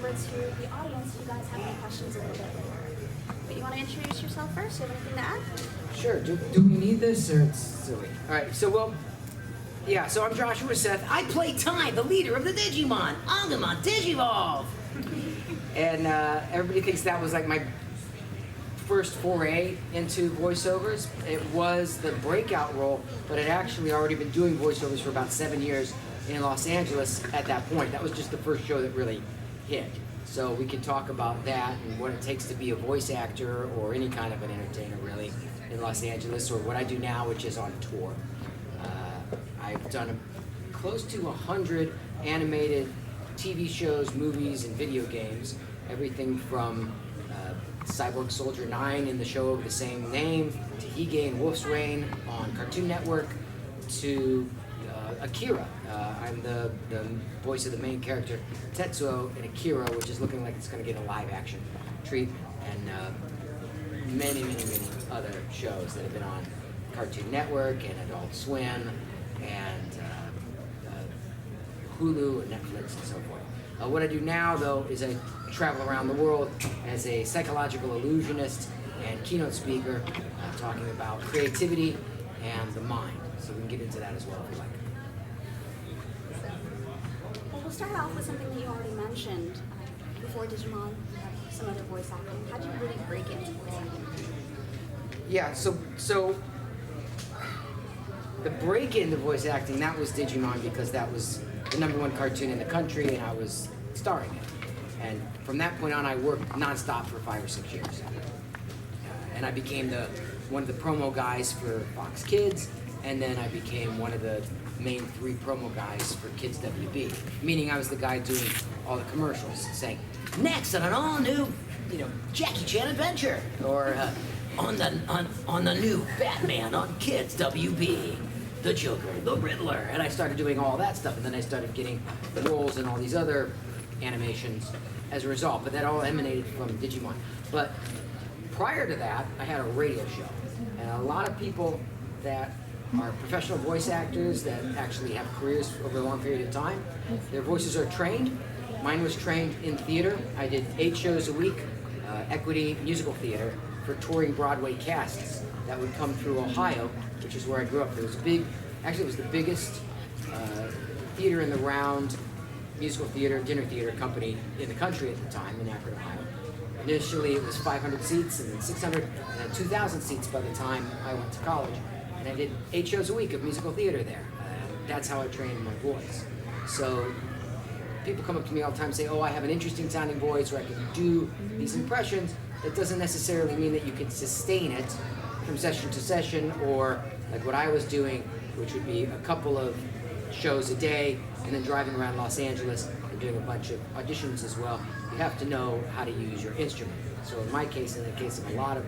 over to the audience if you guys have any questions a little bit later. But you want to introduce yourself first? Do you have anything to add? Sure. Do we need this, or it's silly? All right. So so I'm Joshua Seth. I play Time, the leader of the Digimon. Agumon Digivolve. And everybody thinks that was like my first foray into voiceovers. It was the breakout role, but I'd actually already been doing voiceovers for about 7 years in Los Angeles at that point. That was just the first show that really hit. So we can talk about that and what it takes to be a voice actor or any kind of an entertainer really in Los Angeles, or what I do now, which is on tour. I've done close to 100 animated TV shows, movies, and video games. Everything from Cyborg Soldier 9 in the show of the same name, to Hige and Wolf's Rain on Cartoon Network, to Akira. I'm the voice of the main character, Tetsuo, in Akira, which is looking like it's going to get a live-action treatment, and many other shows that have been on Cartoon Network and Adult Swim and Hulu and Netflix and so forth. What I do now, though, is I travel around the world as a psychological illusionist and keynote speaker, talking about creativity and the mind. So we can get into that as well if you like. Well, we'll start off with something that you already mentioned. Before Digimon, you had some other voice acting. How did you really break into voice acting? Yeah, so the break into voice acting, that was Digimon, because that was the #1 cartoon in the country and I was starring it. And from that point on, I worked nonstop for 5 or 6 years. And I became one of the promo guys for Fox Kids, and then I became one of the main 3 promo guys for Kids WB, meaning I was the guy doing all the commercials, saying, next on an all-new, Jackie Chan adventure, or on the new Batman on Kids WB, the Joker, the Riddler, and I started doing all that stuff, and then I started getting roles in all these other animations as a result, but that all emanated from Digimon. But prior to that, I had a radio show, and a lot of people that are professional voice actors that actually have careers over a long period of time, their voices are trained. Mine was trained in theater. I did 8 shows a week, equity musical theater, for touring Broadway casts that would come through Ohio, which is where I grew up. It was it was the biggest theater in the round, musical theater, dinner theater company in the country at the time in Akron, Ohio. Initially it was 500 seats, and then 600, and then 2,000 seats by the time I went to college. And I did 8 shows a week of musical theater there. That's how I trained my voice. So people come up to me all the time and say, oh, I have an interesting sounding voice, or I can do these impressions. That doesn't necessarily mean that you can sustain it from session to session, or like what I was doing, which would be a couple of shows a day and then driving around Los Angeles and doing a bunch of auditions as well. You have to know how to use your instrument. So in my case, in the case of a lot of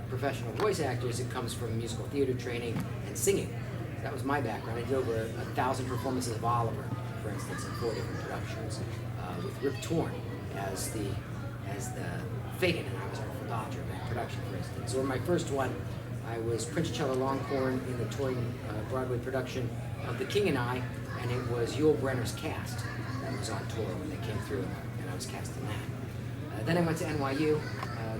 professional voice actors, it comes from musical theater training and singing. That was my background. I did over 1,000 performances of Oliver, for instance, in 4 different productions, with Rip Torn as the Fagin, and I was Artful Dodger in that production, for instance. Or my first one, I was Prince Cello Longhorn in the touring Broadway production of The King and I, and it was Yul Brynner's cast that was on tour when they came through, and I was cast in that. Then I went to NYU,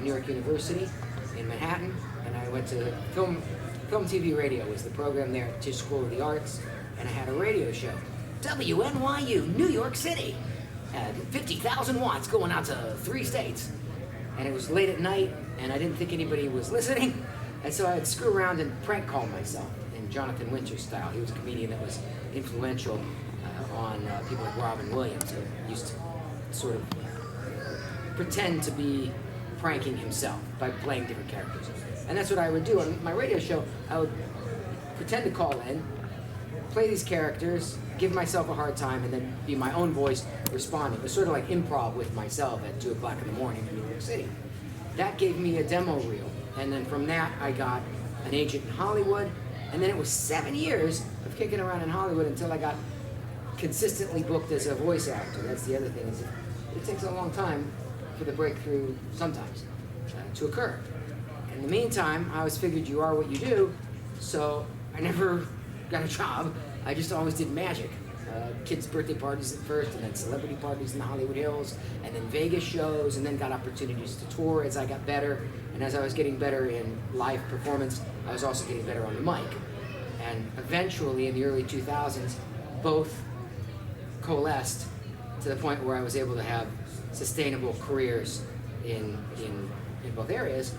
New York University in Manhattan, and I went to Film TV Radio was the program there at Tisch School of the Arts, and I had a radio show, WNYU, New York City, at 50,000 watts going out to 3 states. And it was late at night, and I didn't think anybody was listening, and so I'd screw around and prank call myself in Jonathan Winters style. He was a comedian that was influential on people like Robin Williams, who used to sort of pretend to be pranking himself by playing different characters. And that's what I would do. On my radio show, I would pretend to call in, play these characters, give myself a hard time, and then be my own voice responding. It was sort of like improv with myself at 2 o'clock in the morning in New York City. That gave me a demo reel, and then from that I got an agent in Hollywood, and then it was 7 years of kicking around in Hollywood until I got consistently booked as a voice actor. That's the other thing, is it takes a long time for the breakthrough sometimes to occur. In the meantime, I always figured you are what you do, so I never got a job. I just always did magic. kids' birthday parties at first, and then celebrity parties in the Hollywood Hills, and then Vegas shows, and then got opportunities to tour as I got better. And as I was getting better in live performance, I was also getting better on the mic. And eventually, in the early 2000s, both coalesced to the point where I was able to have sustainable careers in both areas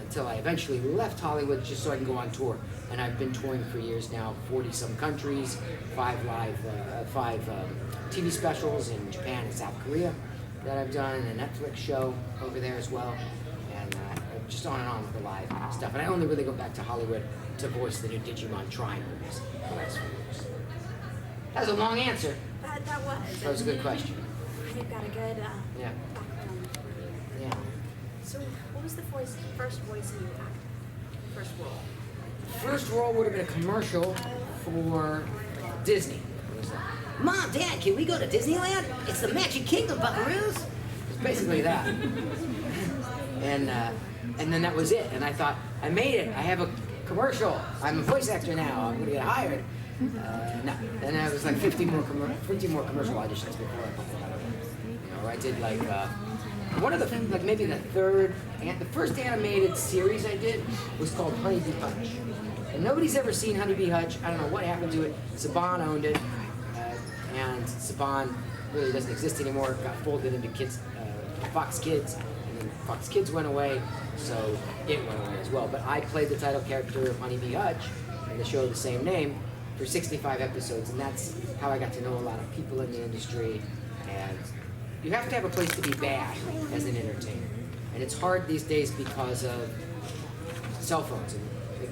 until I eventually left Hollywood just so I can go on tour. And I've been touring for years now, 40-some countries, 5 TV specials in Japan and South Korea that I've done, and a Netflix show over there as well, and just on and on with the live stuff. And I only really go back to Hollywood to voice the new Digimon Tri movies the last few years. That was a long answer. That was. That was a good question. You've got a good Yeah. background. Yeah. So, what was the first voice you acted? First role? First role would have been a commercial for Disney. It was like, Mom, Dad, can we go to Disneyland? It's the Magic Kingdom, buckaroos. It's basically that. And then that was it. And I thought, I made it. I have a commercial. I'm a voice actor now. I'm gonna get hired. No. And I was like 50 more commercial auditions before I got over. I did like one of the maybe the first animated series I did was called Honeybee Hutch. And nobody's ever seen Honeybee Hutch. I don't know what happened to it. Saban owned it, and Saban really doesn't exist anymore. It got folded into Fox Kids, and then Fox Kids went away, so it went away as well. But I played the title character of Honeybee Hutch in the show of the same name for 65 episodes, and that's how I got to know a lot of people in the industry. And you have to have a place to be bad as an entertainer, and it's hard these days because of cell phones, and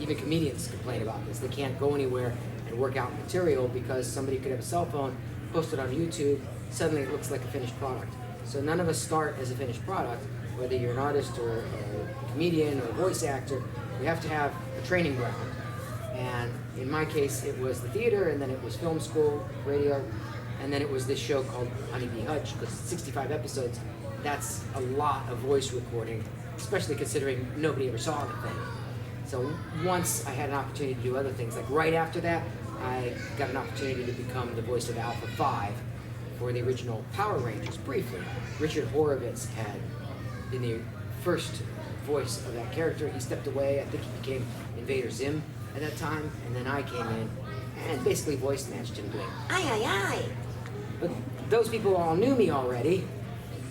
even comedians complain about this. They can't go anywhere and work out material because somebody could have a cell phone, post it on YouTube, suddenly it looks like a finished product. So none of us start as a finished product, whether you're an artist or a comedian or a voice actor. You have to have a training ground. And in my case, it was the theater, and then it was film school, radio, and then it was this show called Honeybee Hutch, because 65 episodes, that's a lot of voice recording, especially considering nobody ever saw the thing. So once I had an opportunity to do other things, like right after that, I got an opportunity to become the voice of Alpha 5 for the original Power Rangers, briefly. Richard Horowitz had been the first voice of that character. He stepped away. I think he became Invader Zim at that time, and then I came in and basically voice matched him doing aye aye aye. But those people all knew me already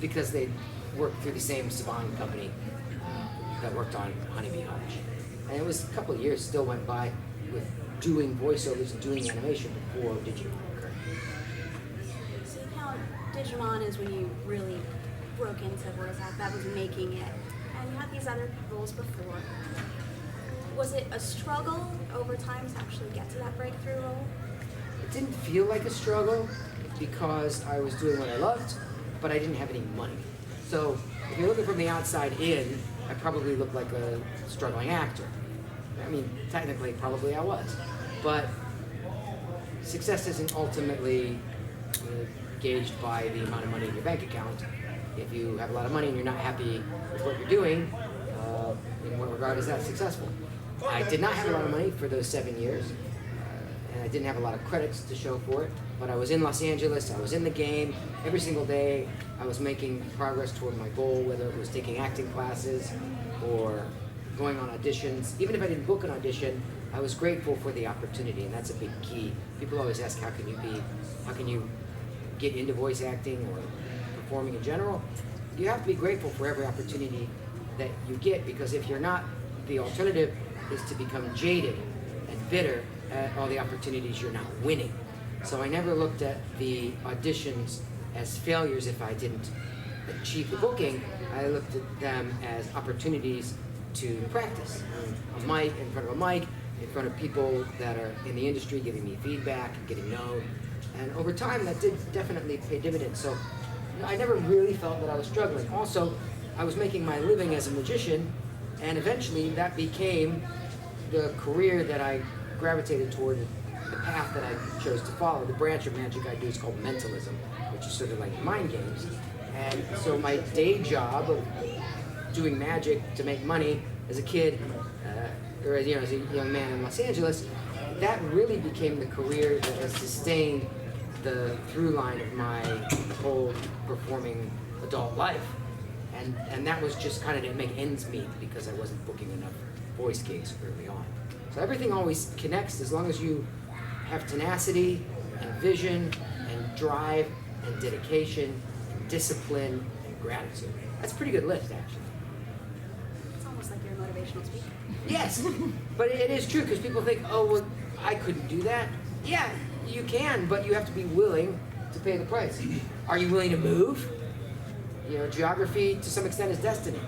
because they worked through the same Saban company that worked on Honeybee Hutch. And it was a couple of years still went by with doing voiceovers and doing animation before Digimon occurred. So now Digimon is when you really broke into voice act. That was making it. And you had these other roles before. Was it a struggle over time to actually get to that breakthrough role? It didn't feel like a struggle because I was doing what I loved, but I didn't have any money. So if you're looking from the outside in, I probably looked like a struggling actor. I mean, technically, probably I was. But success isn't ultimately gauged by the amount of money in your bank account. If you have a lot of money and you're not happy with what you're doing, in what regard is that successful? I did not have a lot of money for those 7 years, and I didn't have a lot of credits to show for it, but I was in Los Angeles, I was in the game, every single day I was making progress toward my goal, whether it was taking acting classes or going on auditions. Even if I didn't book an audition, I was grateful for the opportunity, and that's a big key. People always ask, how can you get into voice acting or performing in general? You have to be grateful for every opportunity that you get, because if you're not, the alternative is to become jaded and bitter at all the opportunities you're not winning. So I never looked at the auditions as failures if I didn't achieve the booking. I looked at them as opportunities to practice on a mic, in front of a mic, in front of people that are in the industry giving me feedback and getting known. And over time that did definitely pay dividends. So I never really felt that I was struggling. Also, I was making my living as a magician, and eventually that became the career that I gravitated toward, the path that I chose to follow. The branch of magic I do is called mentalism, which is sort of like mind games. And so my day job of doing magic to make money as a kid, or as a young man in Los Angeles, that really became the career that has sustained the through line of my whole performing adult life. And that was just kind of to make ends meet because I wasn't booking enough voice gigs early on. So everything always connects as long as you have tenacity and vision and drive and dedication and discipline and gratitude. That's a pretty good list, actually. It's almost like you're a motivational speaker. Yes, but it is true because people think, oh, well, I couldn't do that. Yeah, you can, but you have to be willing to pay the price. Are you willing to move? You know, geography to some extent is destiny.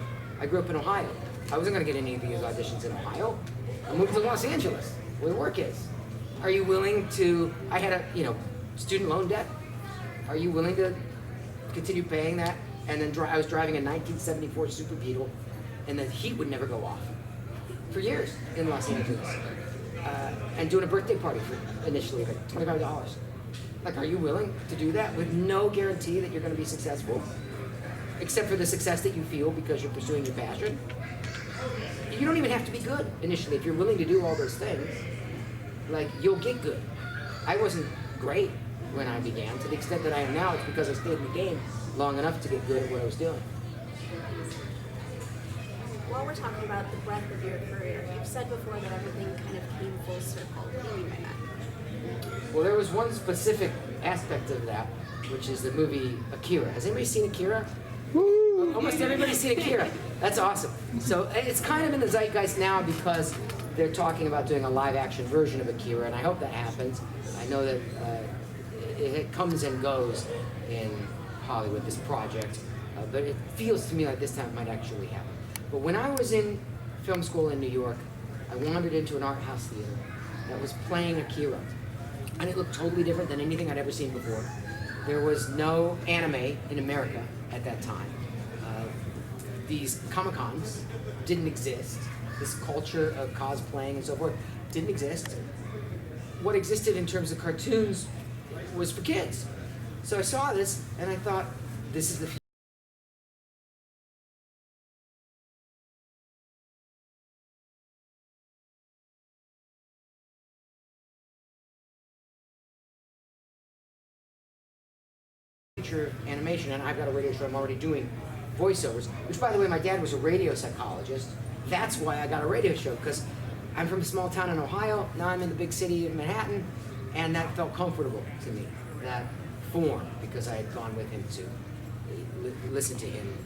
I grew up in Ohio. I wasn't going to get any of these auditions in Ohio. I moved to Los Angeles, where the work is. Are you willing to, I had a, student loan debt. Are you willing to continue paying that? And then I was driving a 1974 Super Beetle, and the heat would never go off for years in Los Angeles. And doing a birthday party for initially like $25. Like, are you willing to do that with no guarantee that you're going to be successful? Except for the success that you feel because you're pursuing your passion. You don't even have to be good initially. If you're willing to do all those things, like, you'll get good. I wasn't great when I began. To the extent that I am now, it's because I stayed in the game long enough to get good at what I was doing. While we're talking about the breadth of your career, you've said before that everything kind of came full circle. What do you mean by that? Well, there was one specific aspect of that, which is the movie Akira. Has anybody seen Akira? Woo! Almost everybody's seen Akira. That's awesome. So it's kind of in the zeitgeist now because they're talking about doing a live-action version of Akira, and I hope that happens. I know that it comes and goes in Hollywood, this project, but it feels to me like this time it might actually happen. But when I was in film school in New York, I wandered into an art house theater that was playing Akira, and it looked totally different than anything I'd ever seen before. There was no anime in America at that time. These Comic-Cons didn't exist. This culture of cosplaying and so forth didn't exist. What existed in terms of cartoons was for kids. So I saw this and I thought, this is the future of animation, and I've got a radio show. I'm already doing voiceovers, which, by the way, my dad was a radio psychologist. That's why I got a radio show, because I'm from a small town in Ohio. Now I'm in the big city of Manhattan, and that felt comfortable to me, that form, because I had gone with him to listen to him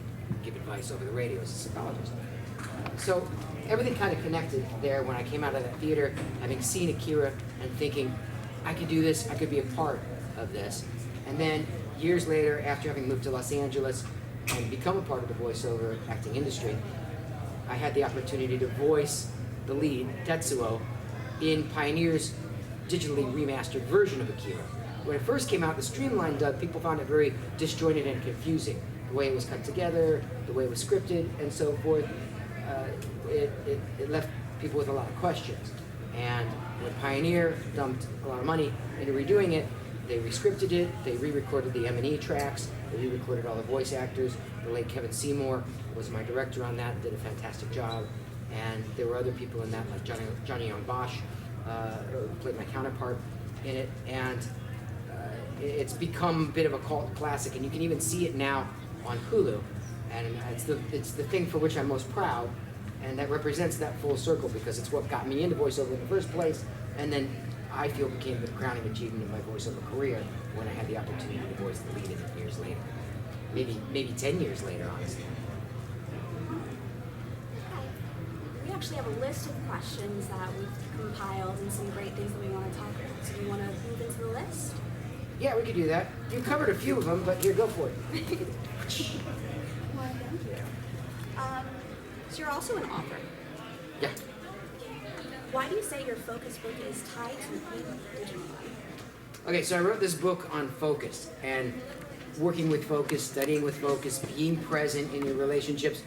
give advice over the radio as a psychologist. So everything kind of connected there when I came out of that theater, having seen Akira and thinking, I could do this, I could be a part of this. And then years later, after having moved to Los Angeles and become a part of the voiceover acting industry, I had the opportunity to voice the lead, Tetsuo, in Pioneer's digitally remastered version of Akira. When it first came out, the streamlined dub, people found it very disjointed and confusing. The way it was cut together, the way it was scripted, and so forth. It left people with a lot of questions. And when Pioneer dumped a lot of money into redoing it, they re-scripted it, they re-recorded the M&E tracks, they re-recorded all the voice actors. The late Kevin Seymour was my director on that, did a fantastic job. And there were other people in that, like Johnny Young Bosch, who played my counterpart in it. And it's become a bit of a cult classic, and you can even see it now on Hulu. And it's the thing for which I'm most proud, and that represents that full circle, because it's what got me into voiceover in the first place, and then I feel became the crowning achievement of my voiceover career when I had the opportunity to voice the lead in it years later. Maybe 10 years later, honestly. We actually have a list of questions that we've compiled and some great things that we want to talk about. So do you want to move into the list? Yeah, we could do that. You covered a few of them, but here, go for it. Well, thank you. So you're also an author. Yeah. Why do you say your focus book is tied to Digimon? Okay, so I wrote this book on focus, and working with focus, studying with focus, being present in your relationships.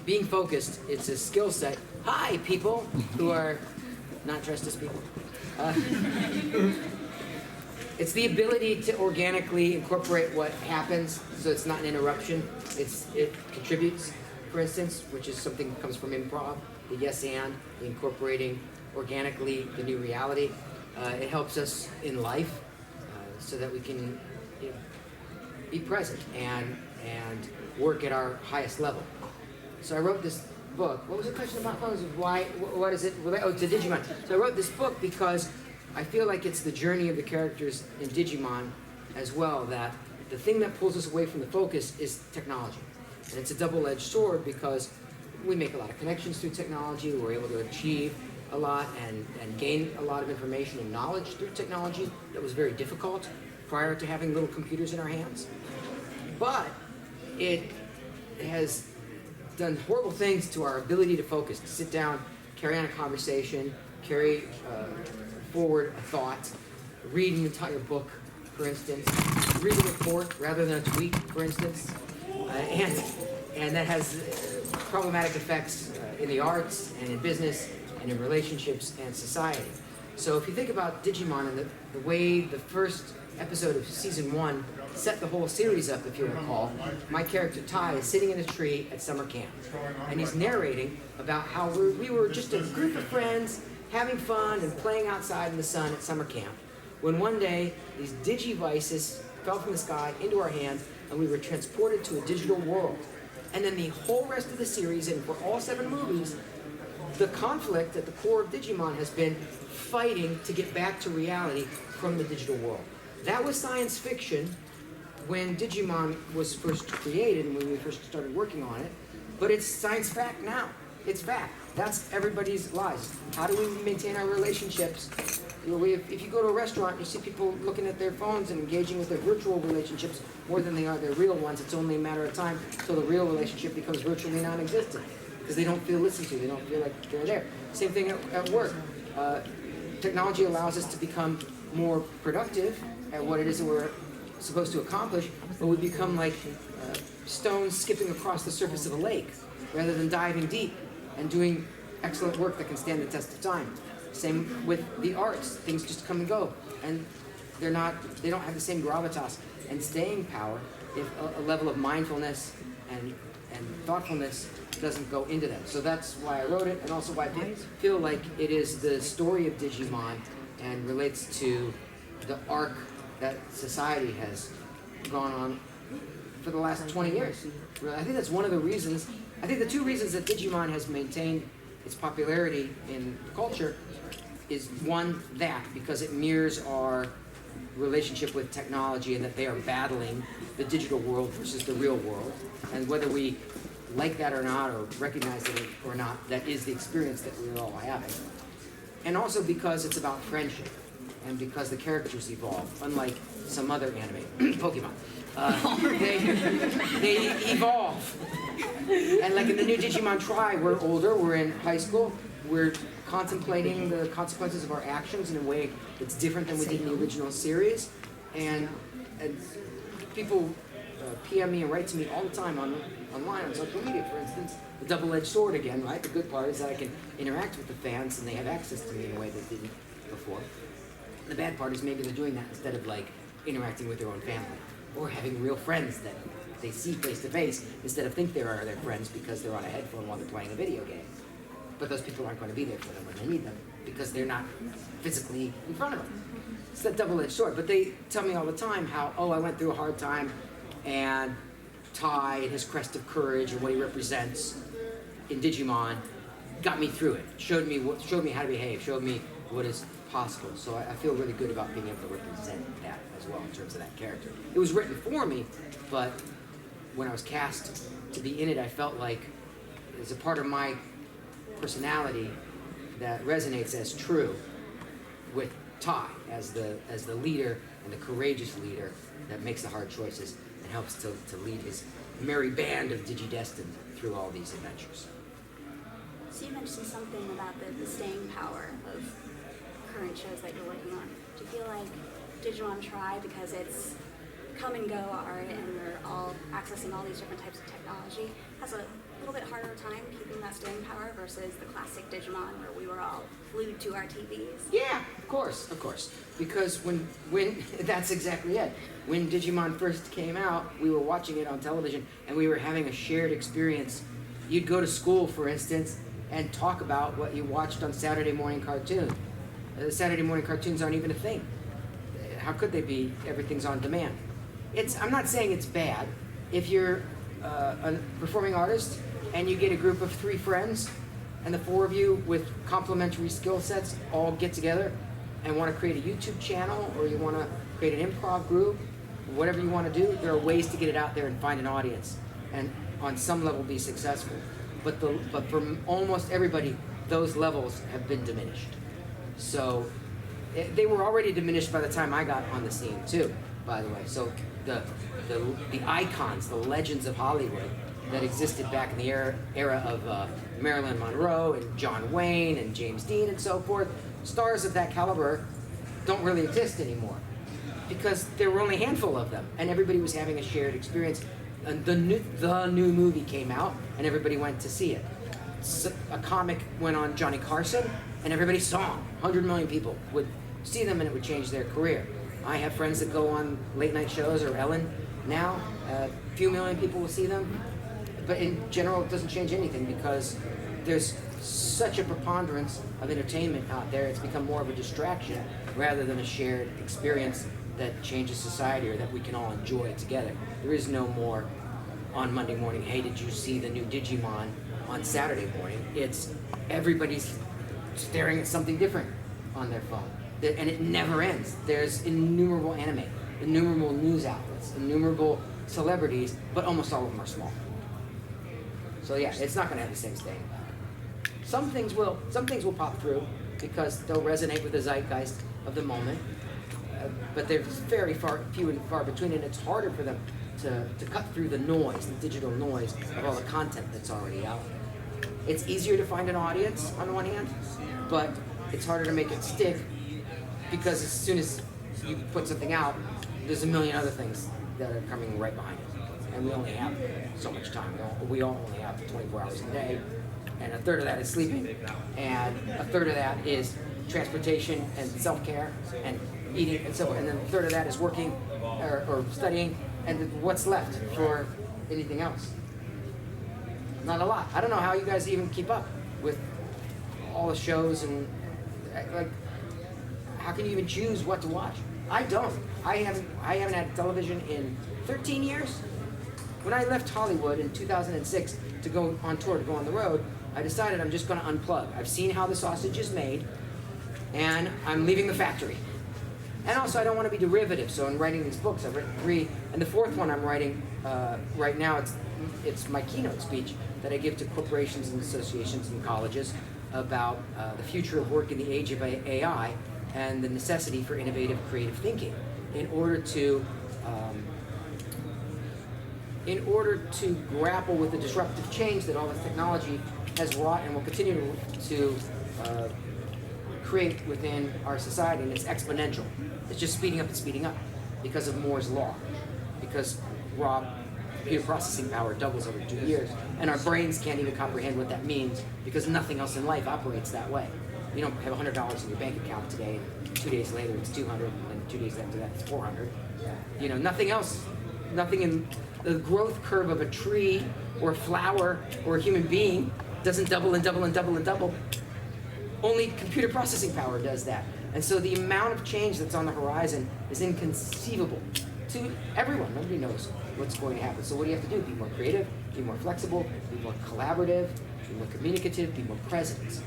Being focused, it's a skill set. Hi, people who are not dressed as people. It's the ability to organically incorporate what happens, so it's not an interruption. It contributes, for instance, which is something that comes from improv, the yes and, the incorporating organically the new reality. It helps us in life. so that we can, you know, be present and work at our highest level. So I wrote this book. What was the question about? Why? What is it? Oh, to Digimon. So I wrote this book because I feel like it's the journey of the characters in Digimon as well, that the thing that pulls us away from the focus is technology. And it's a double-edged sword because we make a lot of connections through technology. We're able to achieve a lot and gain a lot of information and knowledge through technology that was very difficult prior to having little computers in our hands. But it has done horrible things to our ability to focus, to sit down, carry on a conversation, carry forward a thought, read an entire book, for instance, read a report rather than a tweet, for instance, and that has problematic effects in the arts and in business and in relationships and society. So if you think about Digimon and the way the first episode of season 1 set the whole series up, if you recall, my character Ty is sitting in a tree at summer camp, and he's narrating about how we were just a group of friends having fun and playing outside in the sun at summer camp, when one day these digivices fell from the sky into our hands and we were transported to a digital world. And then the whole rest of the series, and for all 7 movies, the conflict at the core of Digimon has been fighting to get back to reality from the digital world. That was science fiction when Digimon was first created and when we first started working on it, but it's science fact now. It's fact. That's everybody's lives. How do we maintain our relationships? If you go to a restaurant, you see people looking at their phones and engaging with their virtual relationships more than they are their real ones. It's only a matter of time until the real relationship becomes virtually non-existent because they don't feel listened to. They don't feel like they're there. Same thing at work. Technology allows us to become more productive at what it is that we're supposed to accomplish, but we become like stones skipping across the surface of a lake rather than diving deep and doing excellent work that can stand the test of time. Same with the arts. Things just come and go, and they don't have the same gravitas and staying power if a level of mindfulness and thoughtfulness doesn't go into them. So that's why I wrote it, and also why I feel like it is the story of Digimon and relates to the arc that society has gone on for the last 20 years. I think that's one of the reasons. I think the 2 reasons that Digimon has maintained its popularity in the culture is one, that because it mirrors our relationship with technology and that they are battling the digital world versus the real world. And whether we like that or not, or recognize it or not, that is the experience that we're all having. And also because it's about friendship, and because the characters evolve, unlike some other anime, Pokemon. They evolve. And like in the new Digimon Tri, we're older, we're in high school, we're contemplating the consequences of our actions in a way that's different than we did in the original series. And people PM me and write to me all the time online on social media, for instance. The double-edged sword again, right? The good part is that I can interact with the fans and they have access to me in a way they didn't before. The bad part is maybe they're doing that instead of like interacting with their own family or having real friends that they see face to face instead of think they are their friends because they're on a headphone while they're playing a video game. But those people aren't going to be there for them when they need them because they're not physically in front of them. It's that double-edged sword. But they tell me all the time how, oh, I went through a hard time and Ty and his crest of courage and what he represents in Digimon got me through it. Showed me how to behave, showed me what is possible. So I feel really good about being able to represent that as well in terms of that character. It was written for me, but when I was cast to be in it, I felt like there's a part of my personality that resonates as true with Ty as the leader and the courageous leader that makes the hard choices and helps to lead his merry band of Digidestined through all these adventures. So you mentioned something about the staying power of current shows that you're working on. Do you feel like Digimon Tri, because it's come and go art and we're all accessing all these different types of technology, has a little bit harder time keeping that staying power versus the classic Digimon where we were all glued to our TVs? Yeah, of course. Because when that's exactly it. When Digimon first came out, we were watching it on television and we were having a shared experience. You'd go to school, for instance, and talk about what you watched on Saturday morning cartoon. Saturday morning cartoons aren't even a thing. how could they be? Everything's on demand. I'm not saying it's bad. If you're a performing artist and you get a group of 3 friends and the 4 of you with complementary skill sets all get together and want to create a YouTube channel, or you want to create an improv group, whatever you want to do, there are ways to get it out there and find an audience and on some level be successful. But for almost everybody, those levels have been diminished. So they were already diminished by the time I got on the scene too, by the way. So the icons, the legends of Hollywood that existed back in the era of Marilyn Monroe and John Wayne and James Dean and so forth, stars of that caliber don't really exist anymore because there were only a handful of them and everybody was having a shared experience. And the new movie came out and everybody went to see it. So a comic went on Johnny Carson and everybody saw him. 100 million people would see them and it would change their career. I have friends that go on late night shows or Ellen now. A few million people will see them. But in general, it doesn't change anything because there's such a preponderance of entertainment out there. It's become more of a distraction rather than a shared experience that changes society or that we can all enjoy together. There is no more on Monday morning, hey, did you see the new Digimon on Saturday morning? It's everybody's staring at something different on their phone. And it never ends. There's innumerable anime, innumerable news outlets, innumerable celebrities, but almost all of them are small. So yeah, it's not gonna have the same staying power. Some things will pop through because they'll resonate with the zeitgeist of the moment. But they're very few and far between, and it's harder for them to cut through the noise, the digital noise of all the content that's already out there. It's easier to find an audience on one hand, but it's harder to make it stick because as soon as you put something out, there's a million other things that are coming right behind it. And we only have so much time. We all only have 24 hours a day, and a third of that is sleeping, and a third of that is transportation and self-care and eating and so forth, and then a third of that is working or studying, and what's left for anything else? Not a lot. I don't know how you guys even keep up with all the shows and like, how can you even choose what to watch? I don't. I haven't had television in 13 years. When I left Hollywood in 2006 to go on tour, to go on the road, I decided I'm just going to unplug. I've seen how the sausage is made, and I'm leaving the factory. And also, I don't want to be derivative, so in writing these books, I've written 3, and the 4th one I'm writing right now, it's my keynote speech that I give to corporations and associations and colleges about the future of work in the age of AI and the necessity for innovative, creative thinking in order to grapple with the disruptive change that all this technology has wrought and will continue to create within our society, and it's exponential. It's just speeding up and speeding up because of Moore's law, because raw computer processing power doubles over 2 years, and our brains can't even comprehend what that means because nothing else in life operates that way. You don't have $100 in your bank account today, and 2 days later it's 200, and 2 days after that it's 400. You know, nothing else, nothing in the growth curve of a tree or a flower or a human being doesn't double and double and double and double. Only computer processing power does that. And so the amount of change that's on the horizon is inconceivable to everyone. Nobody knows what's going to happen. So what do you have to do? Be more creative, be more flexible, be more collaborative, be more communicative, be more present.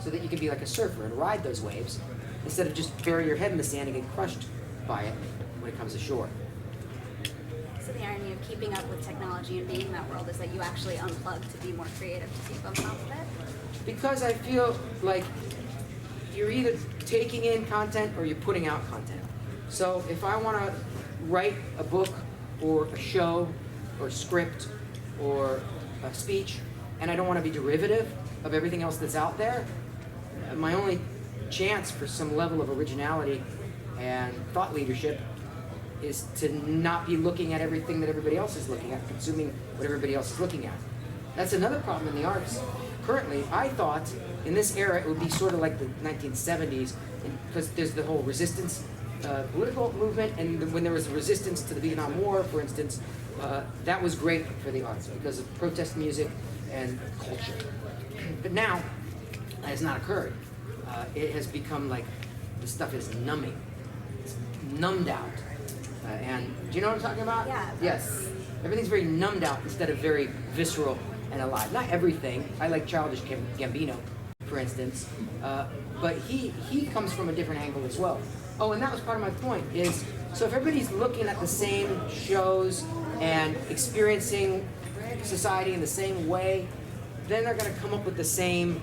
So that you can be like a surfer and ride those waves instead of just bury your head in the sand and get crushed by it when it comes ashore. So the irony of keeping up with technology and being in that world is that you actually unplug to be more creative, to keep on top of it? Because I feel like you're either taking in content or you're putting out content. So if I want to write a book or a show or a script or a speech, and I don't want to be derivative of everything else that's out there, my only chance for some level of originality and thought leadership is to not be looking at everything that everybody else is looking at, consuming what everybody else is looking at. That's another problem in the arts. Currently, I thought in this era it would be sort of like the 1970s, because there's the whole resistance political movement, and when there was resistance to the Vietnam War, for instance, that was great for the arts because of protest music and culture. But now, that has not occurred. It has become like the stuff is numbing. numbed out. And do you know what I'm talking about? Yeah. Yes. Everything's very numbed out instead of very visceral and alive. Not everything. I like Childish Gambino, for instance. But he comes from a different angle as well. Oh, and that was part of my point is, so if everybody's looking at the same shows and experiencing society in the same way, then they're going to come up with the same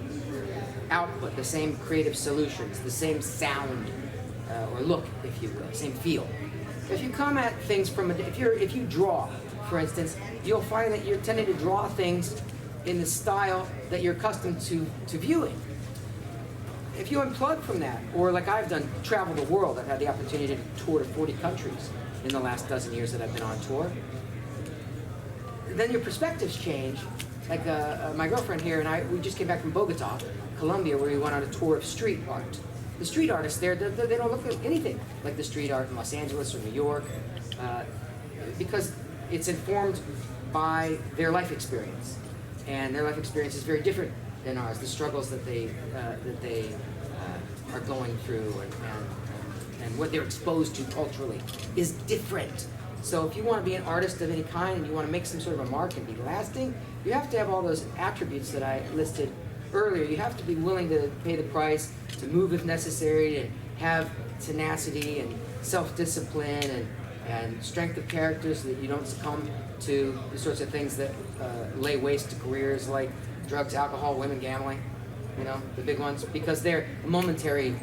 output, the same creative solutions, the same sound or look, if you will, same feel. If you come at things from if you draw, for instance, you'll find that you're tending to draw things in the style that you're accustomed to viewing. If you unplug from that, or like I've done, travel the world, I've had the opportunity to tour to 40 countries in the last dozen years that I've been on tour, then your perspectives change. Like my girlfriend here and I, we just came back from Bogota, Colombia, where we went on a tour of street art. The street artists there, they don't look like anything like the street art in Los Angeles or New York, because it's informed by their life experience. And their life experience is very different than ours. The struggles that they are going through and what they're exposed to culturally is different. So if you want to be an artist of any kind and you want to make some sort of a mark and be lasting, you have to have all those attributes that I listed earlier. You have to be willing to pay the price, to move if necessary, to have tenacity and self-discipline and strength of character so that you don't succumb to the sorts of things that lay waste to careers like drugs, alcohol, women, gambling, you know, the big ones, because they're momentary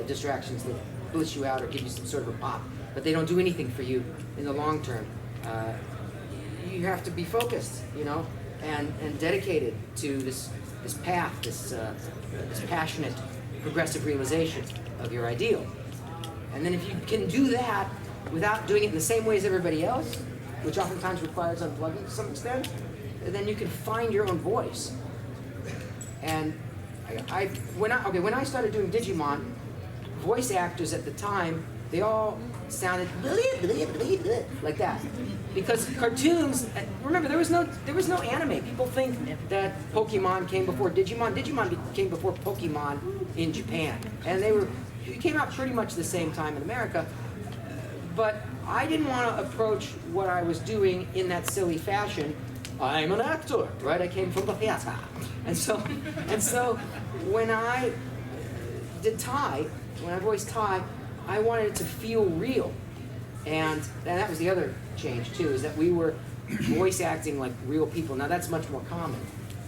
distractions that bliss you out or give you some sort of a pop, but they don't do anything for you in the long term. You have to be focused, you know, and dedicated to this path, this passionate, progressive realization of your ideal. And then if you can do that without doing it in the same way as everybody else, which oftentimes requires unplugging to some extent, then you can find your own voice. And when I started doing Digimon, voice actors at the time, they all sounded like that. Because cartoons, remember there was no anime. People think that Pokemon came before Digimon. Digimon came before Pokemon in Japan. And it came out pretty much the same time in America. But I didn't want to approach what I was doing in that silly fashion. I'm an actor, right? I came from the theater. And so when I did Tai, when I voiced Tai, I wanted it to feel real. And that was the other change too, is that we were voice acting like real people. Now that's much more common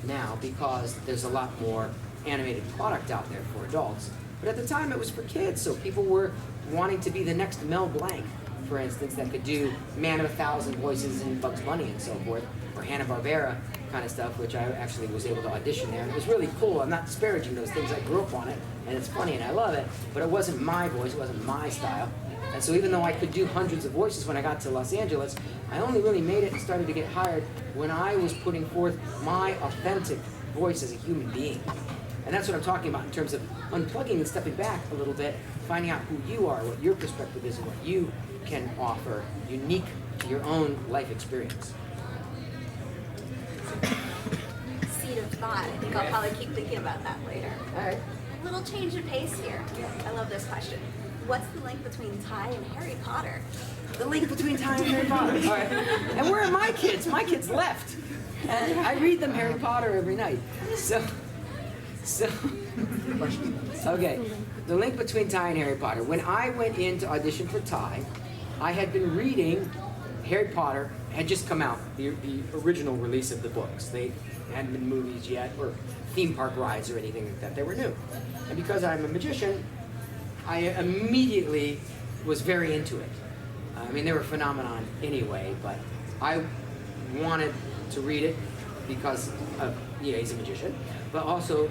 now because there's a lot more animated product out there for adults. But at the time it was for kids, so people were wanting to be the next Mel Blanc, for instance, that could do Man of 1,000 Voices in Bugs Bunny and so forth, or Hanna-Barbera kind of stuff, which I actually was able to audition there. And it was really cool. I'm not disparaging those things. I grew up on it, and it's funny, and I love it, but it wasn't my voice, it wasn't my style. And so even though I could do hundreds of voices when I got to Los Angeles, I only really made it and started to get hired when I was putting forth my authentic voice as a human being. And that's what I'm talking about in terms of unplugging and stepping back a little bit, finding out who you are, what your perspective is, and what you can offer unique to your own life experience. Seed of thought. I think I'll probably keep thinking about that later. All right. A little change of pace here. I love this question. What's the link between Tai and Harry Potter? The link between Tai and Harry Potter. All right. And where are my kids? My kids left. And I read them Harry Potter every night. So, okay. The link between Tai and Harry Potter. When I went in to audition for Tai, I had been reading Harry Potter, had just come out, the original release of the books. They hadn't been movies yet, or theme park rides or anything like that. They were new. And because I'm a magician, I immediately was very into it. I mean, they were a phenomenon anyway, but I wanted to read it because he's a magician, but also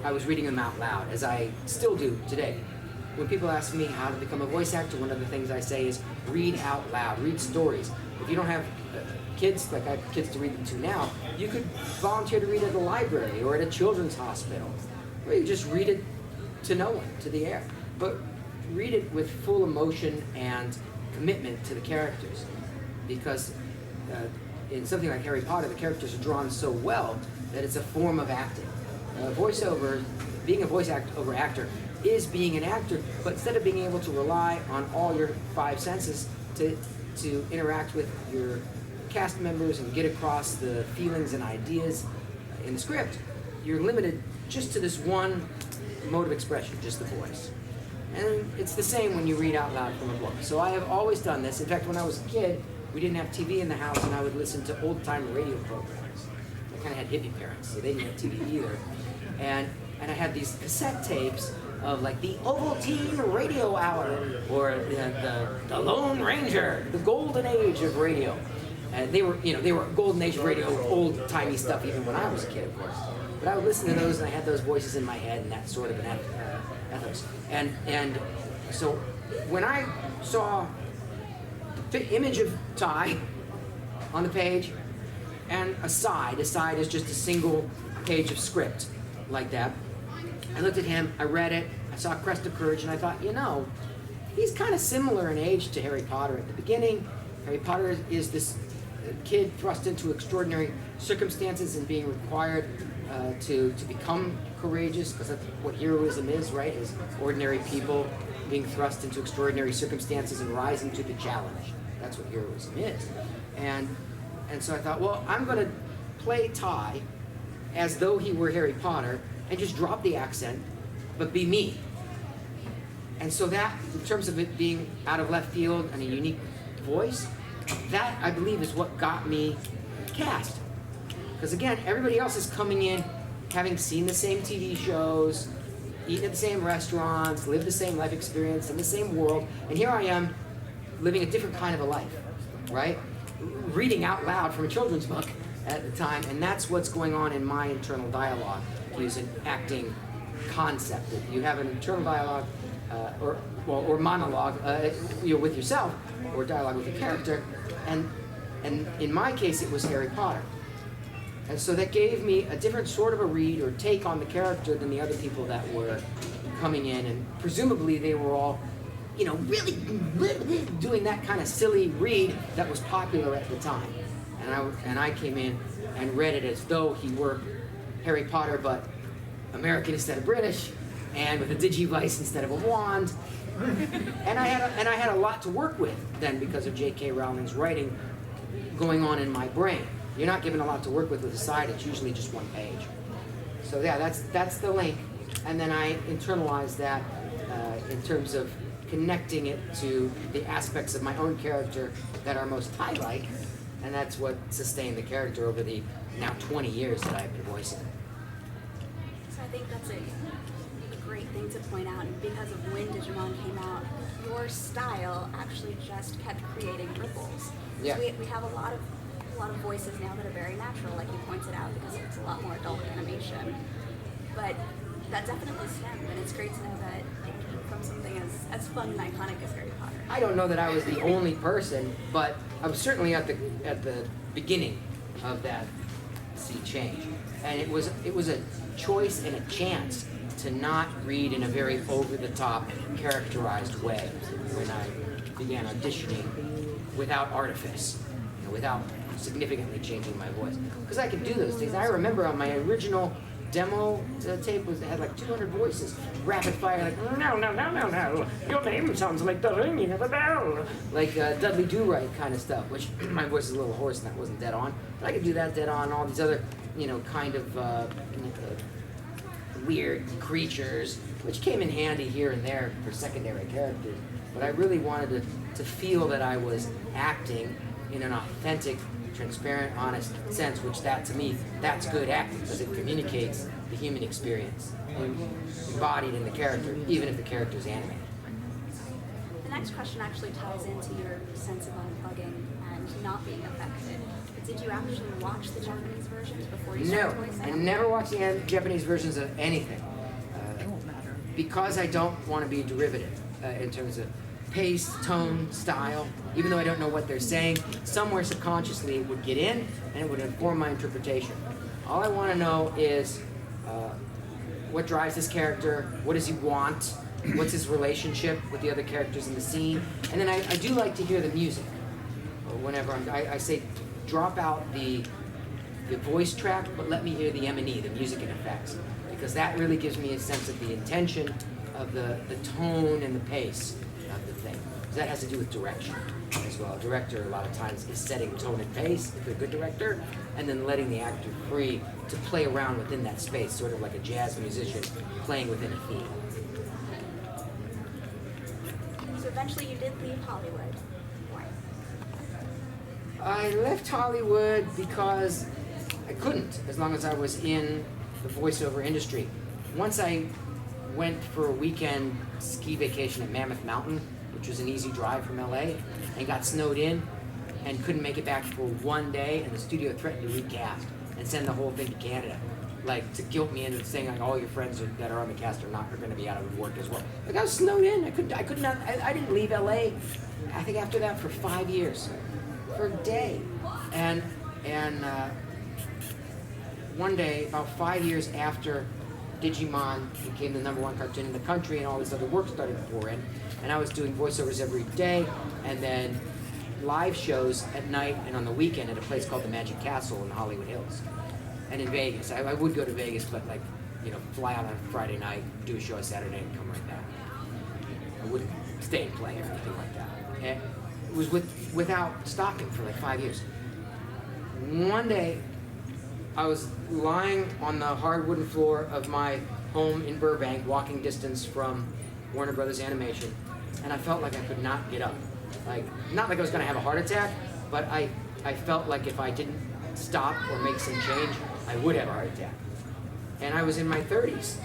I was reading them out loud, as I still do today. When people ask me how to become a voice actor, one of the things I say is read out loud, read stories. If you don't have kids, like I have kids to read them to now, you could volunteer to read at a library or at a children's hospital, or you just read it to no one, to the air. But read it with full emotion and commitment to the characters, because in something like Harry Potter, the characters are drawn so well that it's a form of acting. Voiceover, being a voice over actor, is being an actor, but instead of being able to rely on all your five senses to interact with your cast members and get across the feelings and ideas in the script, you're limited just to this one mode of expression, just the voice. And it's the same when you read out loud from a book. So I have always done this. In fact, when I was a kid, we didn't have TV in the house, and I would listen to old-time radio programs. I kind of had hippie parents, so they didn't have TV either. And I had these cassette tapes of like the Ovaltine Radio Hour, or the Lone Ranger, the golden age of radio. And they were golden age of radio, old-timey stuff even when I was a kid, of course. But I would listen to those, and I had those voices in my head, and that sort of an ethos. And so when I saw the image of Ty on the page, and a side is just a single page of script like that, I looked at him, I read it, I saw Crest of Courage, and I thought, he's kind of similar in age to Harry Potter at the beginning. Harry Potter is this kid thrust into extraordinary circumstances and being required to become courageous, because that's what heroism is, right? Is ordinary people being thrust into extraordinary circumstances and rising to the challenge. That's what heroism is. And so I thought, well, I'm going to play Ty as though he were Harry Potter and just drop the accent, but be me. And so that, in terms of it being out of left field and a unique voice, that, I believe, is what got me cast. Because again, everybody else is coming in having seen the same TV shows, eaten at the same restaurants, lived the same life experience in the same world, and here I am living a different kind of a life, right? Reading out loud from a children's book at the time, and that's what's going on in my internal dialogue. To use an acting concept. You have an internal dialogue or monologue with yourself, or dialogue with a character, and in my case it was Harry Potter. And so that gave me a different sort of a read or take on the character than the other people that were coming in, and presumably they were all, really doing that kind of silly read that was popular at the time. And I came in and read it as though he were Harry Potter, but American instead of British, and with a digivice instead of a wand. And I had a lot to work with then because of J.K. Rowling's writing going on in my brain. You're not given a lot to work with a side, it's usually just one page. So yeah, that's the link. And then I internalized that in terms of connecting it to the aspects of my own character that are most Ty-like, and that's what sustained the character over the now 20 years that I've been voicing. So I think that's a great thing to point out, and because of when Digimon came out, your style actually just kept creating ripples. Yeah. So we have a lot of voices now that are very natural, like you pointed out, because it's a lot more adult animation. But that definitely stemmed, and it's great to know that it came from something as fun and iconic as Harry Potter. I don't know that I was the only person, but I was certainly at the beginning of that sea change. And it was a choice and a chance to not read in a very over-the-top, characterized way when I began auditioning without artifice, without significantly changing my voice. Because I could do those things. I remember on my original demo tape had like 200 voices, rapid fire, like no, your name sounds like the ringing of a bell, like Dudley Do-Right kind of stuff. Which my voice is a little hoarse and that wasn't dead on, but I could do that dead on. All these other, kind of weird creatures, which came in handy here and there for secondary characters. But I really wanted to feel that I was acting in an authentic, transparent, honest sense, which to me, that's good acting, because it communicates the human experience embodied in the character, even if the character is animated. The next question actually ties into your sense of unplugging and not being affected. But did you actually watch the Japanese versions before you started voicing? No, I never watched the Japanese versions of anything. Because I don't want to be derivative in terms of pace, tone, style, even though I don't know what they're saying, somewhere subconsciously it would get in and it would inform my interpretation. All I want to know is what drives this character, what does he want, what's his relationship with the other characters in the scene, and then I do like to hear the music. Whenever I say drop out the voice track, but let me hear the M&E, the music and effects, because that really gives me a sense of the intention of the tone and the pace of the thing. So that has to do with direction as well. A director, a lot of times, is setting tone and pace, if you're a good director, and then letting the actor free to play around within that space, sort of like a jazz musician playing within a theme. So eventually you did leave Hollywood. Why? I left Hollywood because I couldn't, as long as I was in the voiceover industry. Once I went for a weekend ski vacation at Mammoth Mountain, which was an easy drive from LA, and got snowed in and couldn't make it back for one day, and the studio threatened to recast and send the whole thing to Canada, like to guilt me into saying like all your friends that are on the cast are going to be out of work as well. Like I was snowed in. I didn't leave LA. I think after that for 5 years, for a day, and one day about 5 years after Digimon became the #1 cartoon in the country and all this other work started to pour in, and I was doing voiceovers every day and then live shows at night and on the weekend at a place called the Magic Castle in Hollywood Hills and in Vegas. I would go to Vegas, but like, you know, fly out on a Friday night, do a show on Saturday and come right back. I wouldn't stay and play or anything like that. And it was without stopping for like 5 years. One day I was lying on the hard wooden floor of my home in Burbank, walking distance from Warner Brothers Animation, and I felt like I could not get up. Like, not like I was gonna have a heart attack, but I felt like if I didn't stop or make some change, I would have a heart attack. And I was in my 30s,